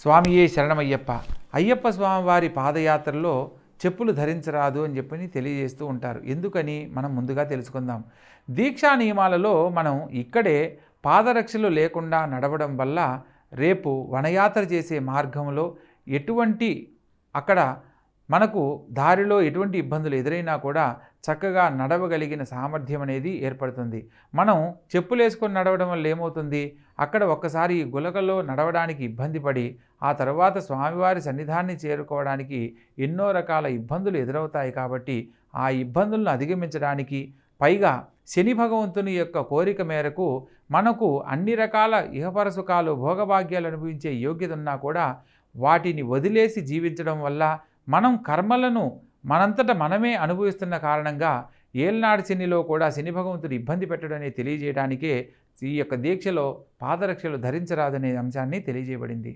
స్వామియే శరణమయ్యప్ప. అయ్యప్ప స్వామివారి పాదయాత్రలో చెప్పులు ధరించరాదు అని చెప్పని తెలియజేస్తూ ఉంటారు. ఎందుకని మనం ముందుగా తెలుసుకుందాం. దీక్షా నియమాలలో మనం ఇక్కడే పాదరక్షలు లేకుండా నడవడం వల్ల రేపు వనయాత్ర చేసే మార్గంలో ఎటువంటి అక్కడ మనకు దారిలో ఎటువంటి ఇబ్బందులు ఎదురైనా కూడా చక్కగా నడవగలిగిన సామర్థ్యం అనేది ఏర్పడుతుంది. మనం చెప్పులు వేసుకొని నడవడం వల్ల ఏమవుతుంది, అక్కడ ఒక్కసారి గులకలో నడవడానికి ఇబ్బంది పడి ఆ తర్వాత స్వామివారి సన్నిధాన్ని చేరుకోవడానికి ఎన్నో రకాల ఇబ్బందులు ఎదురవుతాయి. కాబట్టి ఆ ఇబ్బందులను అధిగమించడానికి పైగా శని భగవంతుని యొక్క కోరిక మేరకు మనకు అన్ని రకాల ఇహపర సుఖాలు భోగభాగ్యాలు అనుభవించే యోగ్యత ఉన్నా కూడా వాటిని వదిలేసి జీవించడం వల్ల మనం కర్మలను మనంతట మనమే అనుభవిస్తున్న కారణంగా ఏల్నాడు శనిలో కూడా శని భగవంతుడు ఇబ్బంది పెట్టడని తెలియజేయడానికే ఈ యొక్క దీక్షలో పాదరక్షలు ధరించరాదనే అంశాన్ని తెలియజేయబడింది.